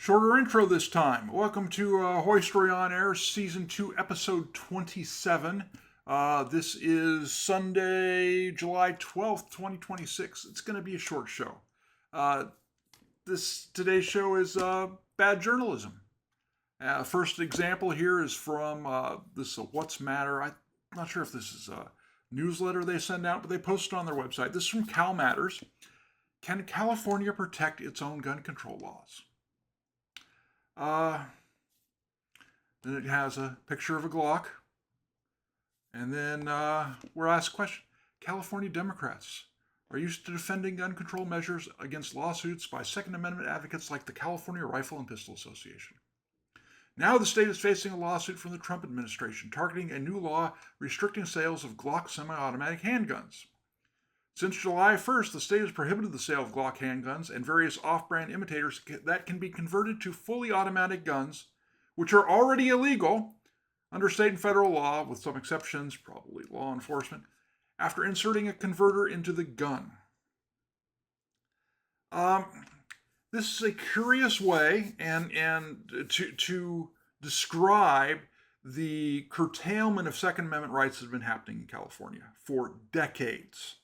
Shorter intro this time. Welcome to Hoystory on Air, Season 2, Episode 27. This is Sunday, July 12th, 2026. It's going to be a short show. Today's show is bad journalism. First example here is from this What's Matter. I'm not sure if this is a newsletter they send out, but they post it on their website. This is from CalMatters. Can California protect its own gun control laws? Then it has a picture of a Glock. And then we're asked a question. California Democrats are used to defending gun control measures against lawsuits by Second Amendment advocates like the California Rifle and Pistol Association. Now the state is facing a lawsuit from the Trump administration targeting a new law restricting sales of Glock semi-automatic handguns. Since July 1st, the state has prohibited the sale of Glock handguns and various off-brand imitators that can be converted to fully automatic guns, which are already illegal under state and federal law, with some exceptions, probably law enforcement, after inserting a converter into the gun. This is a curious way and to describe the curtailment of Second Amendment rights that have been happening in California for decades.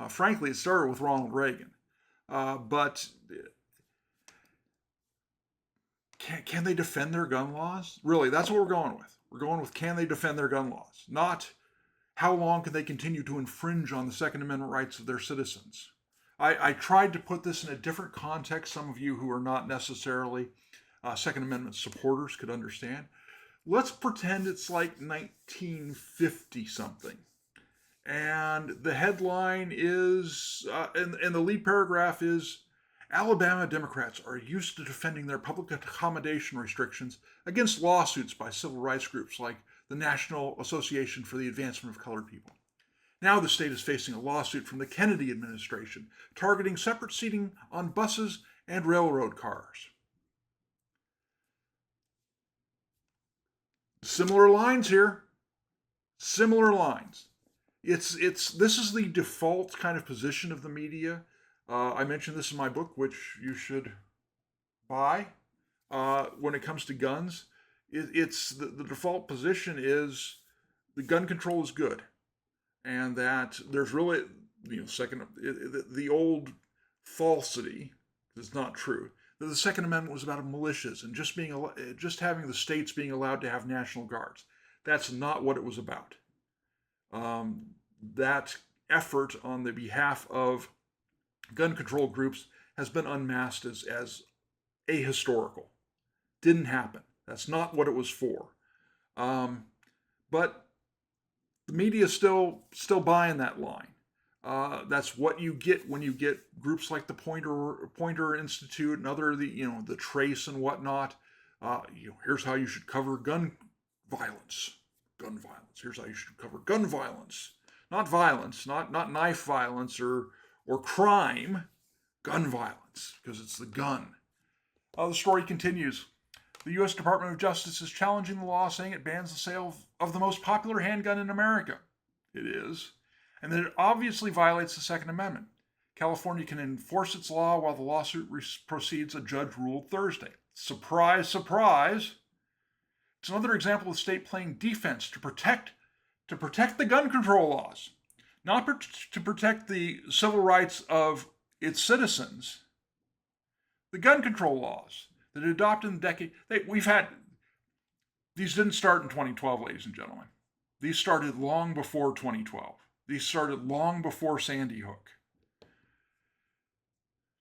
Frankly, it started with Ronald Reagan. But can they defend their gun laws? Really, that's what we're going with. We're going with can they defend their gun laws, not how long can they continue to infringe on the Second Amendment rights of their citizens. I tried to put this in a different context. Some of you who are not necessarily Second Amendment supporters could understand. Let's pretend it's like 1950 something. And the headline is, and the lead paragraph is, Alabama Democrats are used to defending their public accommodation restrictions against lawsuits by civil rights groups like the National Association for the Advancement of Colored People. Now the state is facing a lawsuit from the Kennedy administration targeting separate seating on buses and railroad cars. Similar lines here. Similar lines. This is the default kind of position of the media. I mentioned this in my book, which you should buy. When it comes to guns, it's the default position is the gun control is good, and that there's really the old falsity is not true. That the Second Amendment was about militias and just having the states being allowed to have National Guards. That's not what it was about. That effort on the behalf of gun control groups has been unmasked as ahistorical. Didn't happen. That's not what it was for. But the media is still buying that line. That's what you get when you get groups like the Pointer Institute and other the Trace and whatnot. Here's how you should cover gun violence. Gun violence. Here's how you should cover gun violence. Not violence, not knife violence or crime, gun violence, because it's the gun. The story continues. The U.S. Department of Justice is challenging the law, saying it bans the sale of the most popular handgun in America. It is. And that it obviously violates the Second Amendment. California can enforce its law while the lawsuit proceeds, a judge ruled Thursday. Surprise, surprise. It's another example of the state playing defense to protect the gun control laws, not to protect the civil rights of its citizens. The gun control laws that adopted in the decade, these didn't start in 2012, ladies and gentlemen. These started long before 2012. These started long before Sandy Hook.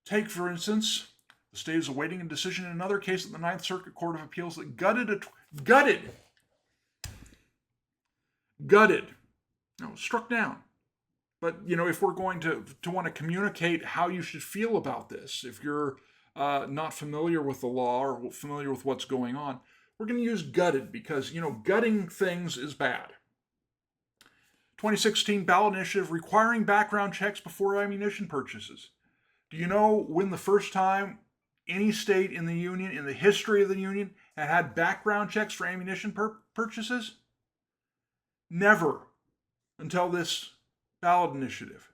Take, for instance, the state is awaiting a decision in another case at the Ninth Circuit Court of Appeals that struck down. But, if we're going to want to communicate how you should feel about this, if you're not familiar with the law or familiar with what's going on, we're going to use gutted because, gutting things is bad. 2016 ballot initiative requiring background checks before ammunition purchases. Do you know when the first time any state in the Union, in the history of the Union, had background checks for ammunition purchases? Never until this ballot initiative.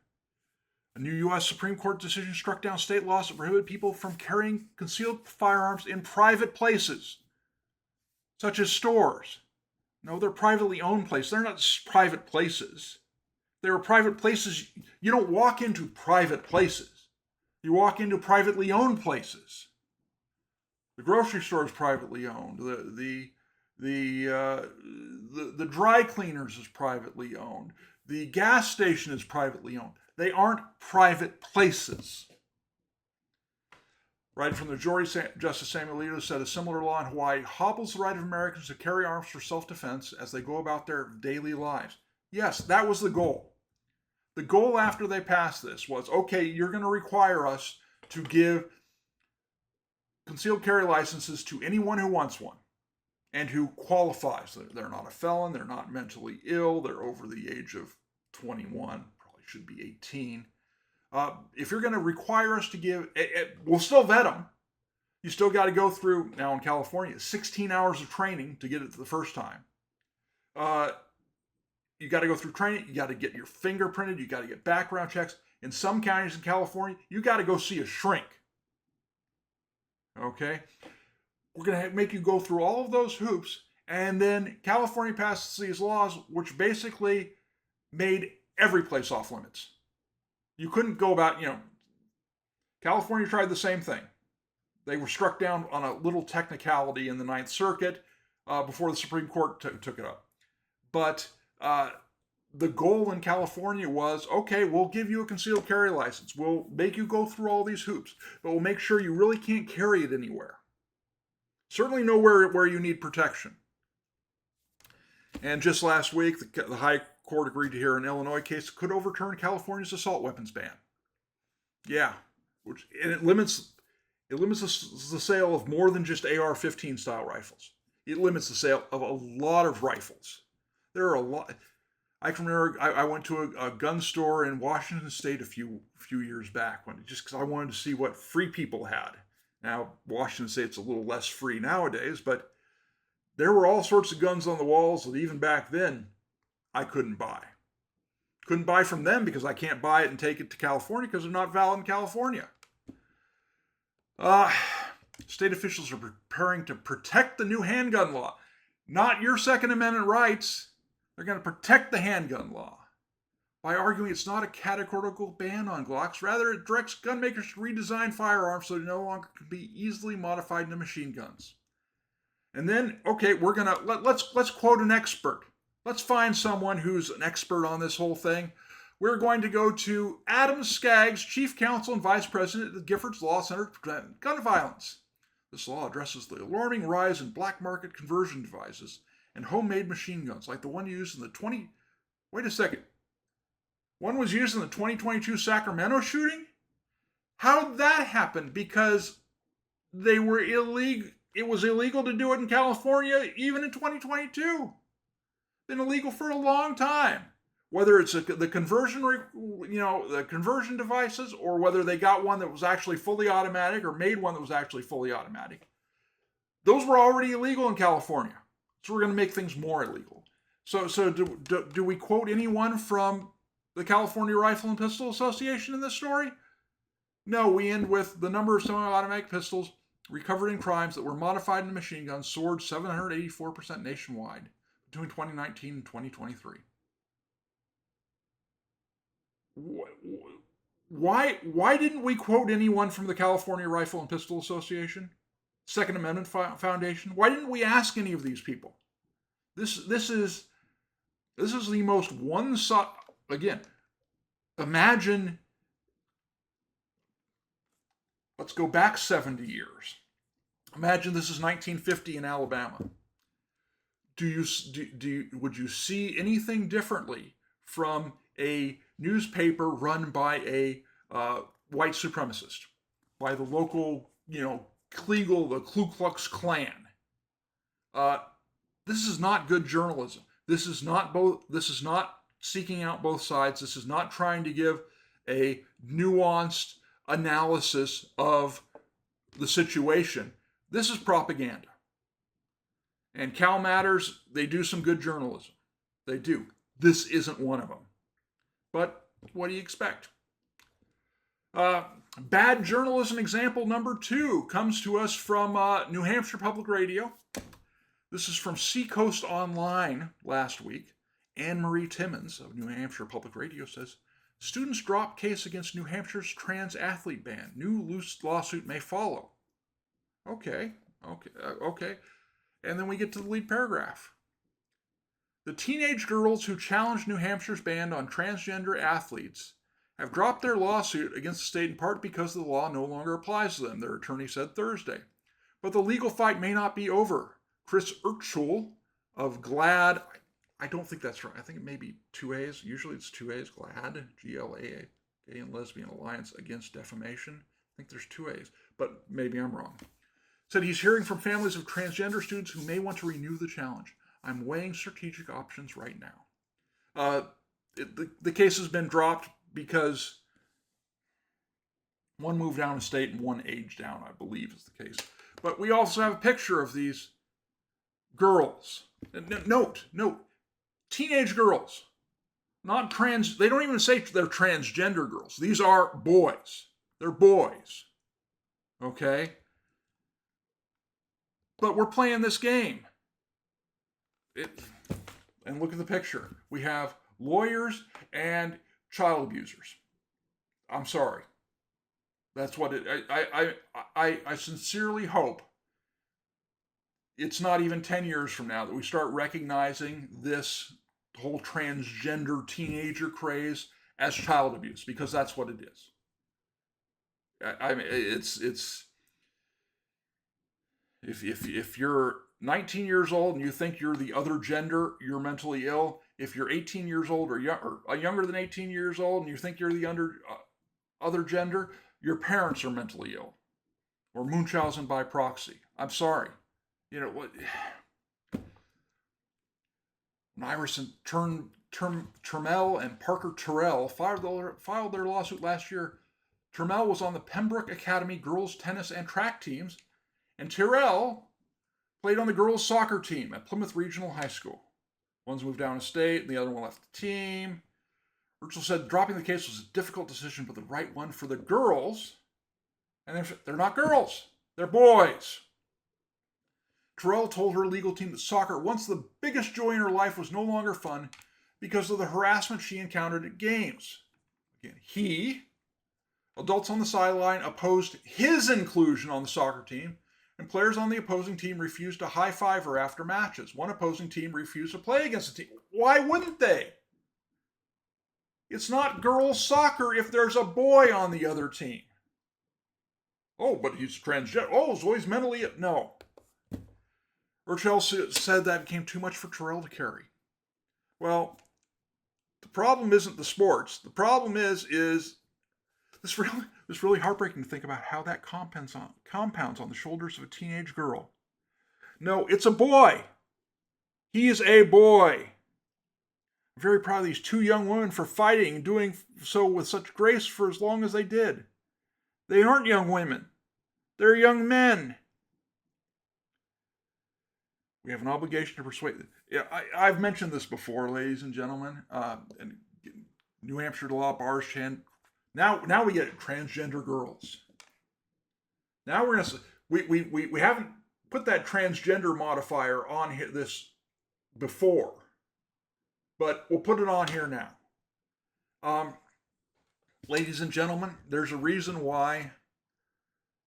A new U.S. Supreme Court decision struck down state laws that prohibit people from carrying concealed firearms in private places, such as stores. No, they're privately owned places. They're not private places. They were private places. You don't walk into private places. You walk into privately owned places. The grocery store is privately owned. The dry cleaners is privately owned. The gas station is privately owned. They aren't private places. Right from the majority, Justice Samuel Alito said a similar law in Hawaii hobbles the right of Americans to carry arms for self-defense as they go about their daily lives. Yes, that was the goal. The goal after they passed this was, okay, you're going to require us to give concealed carry licenses to anyone who wants one and who qualifies. They're not a felon, they're not mentally ill, they're over the age of 21, probably should be 18. If you're going to require us to give, we'll still vet them. You still got to go through, now in California, 16 hours of training to get it the first time. You got to go through training. You got to get your fingerprinted. You got to get background checks. In some counties in California, you got to go see a shrink. Okay? We're going to make you go through all of those hoops. And then California passes these laws, which basically made every place off limits. You couldn't go about, California tried the same thing. They were struck down on a little technicality in the Ninth Circuit before the Supreme Court took it up. But the goal in California was, okay, we'll give you a concealed carry license. We'll make you go through all these hoops, but we'll make sure you really can't carry it anywhere. Certainly nowhere where you need protection. And just last week, the High Court agreed to hear an Illinois case that could overturn California's assault weapons ban. Yeah, and it limits the sale of more than just AR-15 style rifles. It limits the sale of a lot of rifles. There are a lot. I can remember I went to a gun store in Washington State a few years back just because I wanted to see what free people had. Now, Washington State's a little less free nowadays, but there were all sorts of guns on the walls that even back then I couldn't buy. Couldn't buy from them because I can't buy it and take it to California because they're not valid in California. State officials are preparing to protect the new handgun law. Not your Second Amendment rights. They're going to protect the handgun law by arguing it's not a categorical ban on Glocks. Rather, it directs gun makers to redesign firearms so they no longer can be easily modified into machine guns. And then, okay, we're going to, let's quote an expert. Let's find someone who's an expert on this whole thing. We're going to go to Adam Skaggs, Chief Counsel and Vice President at the Giffords Law Center to Prevent Gun Violence. This law addresses the alarming rise in black market conversion devices and homemade machine guns, like the one used in the Wait a second. One was used in the 2022 Sacramento shooting? How'd that happen? Because they were illegal. It was illegal to do it in California, even in 2022. Been illegal for a long time. Whether it's the conversion, the conversion devices, or whether they got one that was actually fully automatic or made one that was actually fully automatic. Those were already illegal in California. So we're going to make things more illegal. So do we quote anyone from the California Rifle and Pistol Association in this story? No, we end with the number of semi-automatic pistols recovered in crimes that were modified into machine guns soared 784% nationwide between 2019 and 2023. Why didn't we quote anyone from the California Rifle and Pistol Association? Second Amendment Foundation? Why didn't we ask any of these people? This is the most one-sided. Again, imagine. Let's go back 70 years. Imagine this is 1950 in Alabama. Would you see anything differently from a newspaper run by a white supremacist, by the local, Kleagle, the Ku Klux Klan? This is not good journalism. This is not seeking out both sides. This is not trying to give a nuanced analysis of the situation. This is propaganda. And CalMatters, they do some good journalism. They do. This isn't one of them. But what do you expect? Bad journalism example number 2 comes to us from New Hampshire Public Radio. This is from Seacoast Online last week. Anne-Marie Timmons of New Hampshire Public Radio says, students drop case against New Hampshire's trans athlete ban. New loose lawsuit may follow. Okay. And then we get to the lead paragraph. The teenage girls who challenged New Hampshire's ban on transgender athletes have dropped their lawsuit against the state in part because the law no longer applies to them, their attorney said Thursday. But the legal fight may not be over. Chris Urchul of GLAD, I don't think that's right. I think it may be 2 A's. Usually it's 2 A's, GLAD, G-L-A-A, Gay and Lesbian Alliance Against Defamation. I think there's 2 A's, but maybe I'm wrong. Said he's hearing from families of transgender students who may want to renew the challenge. I'm weighing strategic options right now. The case has been dropped because one moved down a state and one aged down, I believe is the case. But we also have a picture of these girls. Note, teenage girls. Not trans, they don't even say they're transgender girls. These are boys. They're boys. Okay? But we're playing this game. And look at the picture. We have lawyers and child abusers. I'm sorry. That's what it. I sincerely hope it's not even 10 years from now that we start recognizing this whole transgender teenager craze as child abuse, because that's what it is. I mean, it's if you're 19 years old and you think you're the other gender, you're mentally ill. If you're 18 years old or younger than 18 years old and you think you're the other gender, your parents are mentally ill, or Munchausen by proxy. I'm sorry. You know what? When Iverson Turmel and Parker Terrell filed their lawsuit last year, Turmel was on the Pembroke Academy girls tennis and track teams, and Terrell played on the girls soccer team at Plymouth Regional High School. One's moved down a state, and the other one left the team. Urchel said dropping the case was a difficult decision, but the right one for the girls. And they're not girls, they're boys. Terrell told her legal team that soccer, once the biggest joy in her life, was no longer fun because of the harassment she encountered at games. Again, adults on the sideline, opposed his inclusion on the soccer team, and players on the opposing team refused to high-five her after matches. One opposing team refused to play against the team. Why wouldn't they? It's not girls soccer if there's a boy on the other team. Oh, but he's transgender. Oh, so he's mentally... No. Urchel said that became too much for Terrell to carry. Well, the problem isn't the sports. The problem is this really heartbreaking to think about how that compounds on the shoulders of a teenage girl. No, it's a boy. He is a boy. I'm very proud of these 2 young women for fighting and doing so with such grace for as long as they did. They aren't young women. They're young men. We have an obligation to persuade them. Yeah, I've mentioned this before, ladies and gentlemen. And New Hampshire law bars Now we get transgender girls. Now we're gonna we haven't put that transgender modifier on this before, but we'll put it on here now. Ladies and gentlemen, there's a reason why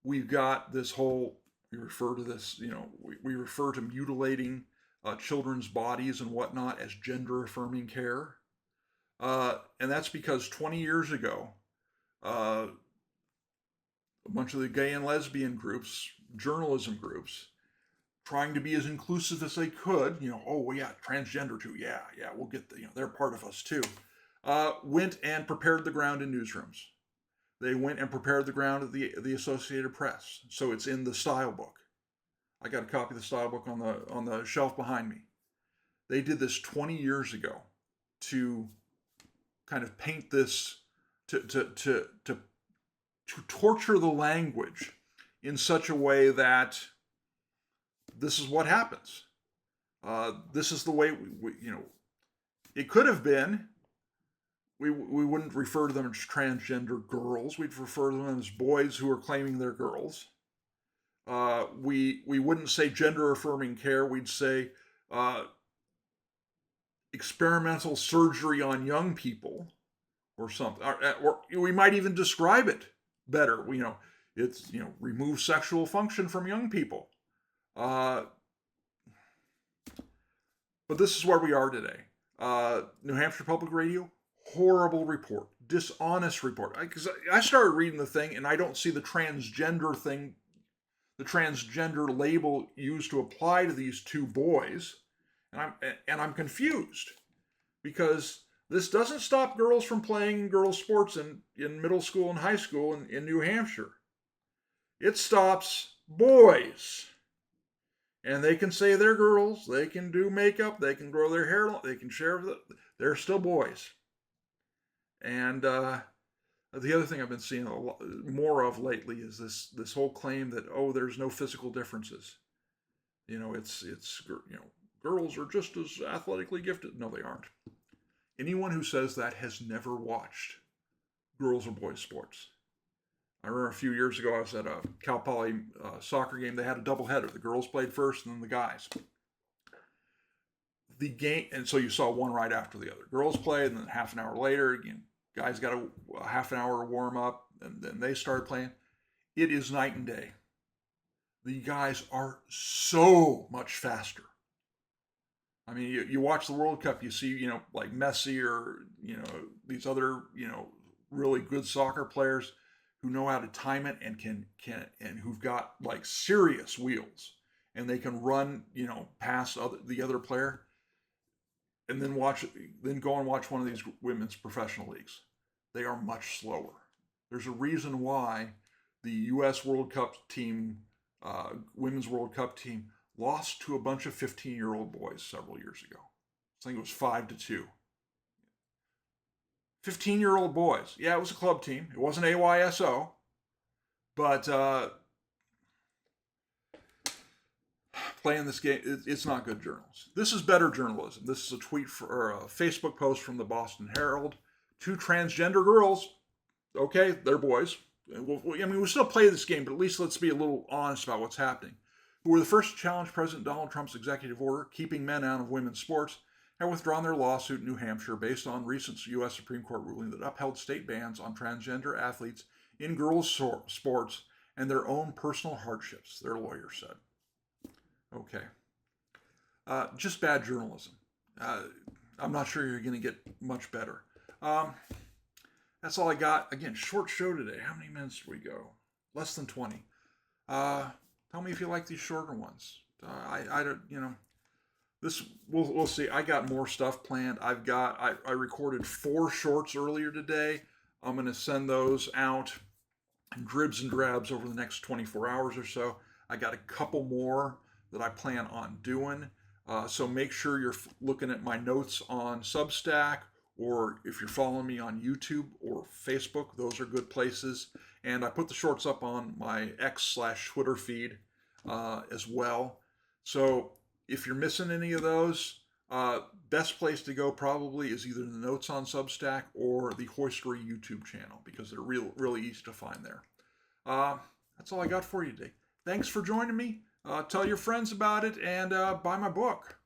we've got this whole. We refer to this, we refer to mutilating children's bodies and whatnot as gender affirming care, and that's because 20 years ago. A bunch of the gay and lesbian groups, journalism groups, trying to be as inclusive as they could, transgender too, we'll get they're part of us too, went and prepared the ground in newsrooms. They went and prepared the ground at the Associated Press, so it's in the style book. I got a copy of the style book on the shelf behind me. They did this 20 years ago to kind of paint this. To torture the language in such a way that this is what happens. This is the way it could have been we wouldn't refer to them as transgender girls. We'd refer to them as boys who are claiming they're girls. We wouldn't say gender affirming care. We'd say experimental surgery on young people, or something. Or we might even describe it better. It's remove sexual function from young people. But this is where we are today. New Hampshire Public Radio, horrible report, dishonest report. Because I started reading the thing and I don't see the transgender thing, the transgender label used to apply to these two boys, and I'm confused, because this doesn't stop girls from playing girls' sports in middle school and high school in New Hampshire. It stops boys. And they can say they're girls, they can do makeup, they can grow their hair, they can share, they're still boys. And the other thing I've been seeing a lot more of lately is this whole claim that, there's no physical differences. Girls are just as athletically gifted. No, they aren't. Anyone who says that has never watched girls or boys sports. I remember a few years ago, I was at a Cal Poly soccer game. They had a doubleheader. The girls played first and then the guys. The game, and so you saw one right after the other. Girls played, and then half an hour later, again, guys got a half an hour to warm up, and then they started playing. It is night and day. The guys are so much faster. I mean, you watch the World Cup, you see, like Messi or, these other, really good soccer players who know how to time it and and who've got like serious wheels, and they can run, past the other player, and then go and watch one of these women's professional leagues. They are much slower. There's a reason why the U.S. World Cup team, women's World Cup team, lost to a bunch of 15-year-old boys several years ago. I think it was 5-2. 15-year-old boys. Yeah, it was a club team. It wasn't AYSO. But playing this game, it's not good journalism. This is better journalism. This is a tweet or a Facebook post from the Boston Herald. 2 transgender girls. Okay, they're boys. We'll still play this game, but at least let's be a little honest about what's happening. Who were the first to challenge President Donald Trump's executive order keeping men out of women's sports, have withdrawn their lawsuit in New Hampshire based on recent U.S. Supreme Court ruling that upheld state bans on transgender athletes in girls' sports and their own personal hardships, their lawyer said. Okay. Just bad journalism. I'm not sure you're going to get much better. That's all I got. Again, short show today. How many minutes did we go? Less than 20. Tell me if you like these shorter ones. I don't, this, we'll see. I got more stuff planned. I recorded 4 shorts earlier today. I'm going to send those out in dribs and drabs over the next 24 hours or so. I got a couple more that I plan on doing. So make sure you're looking at my notes on Substack, or if you're following me on YouTube or Facebook, those are good places. And I put the shorts up on my X/Twitter feed as well. So if you're missing any of those, best place to go probably is either the notes on Substack or the Hoystory YouTube channel, because they're really easy to find there. That's all I got for you today. Thanks for joining me. Tell your friends about it, and buy my book.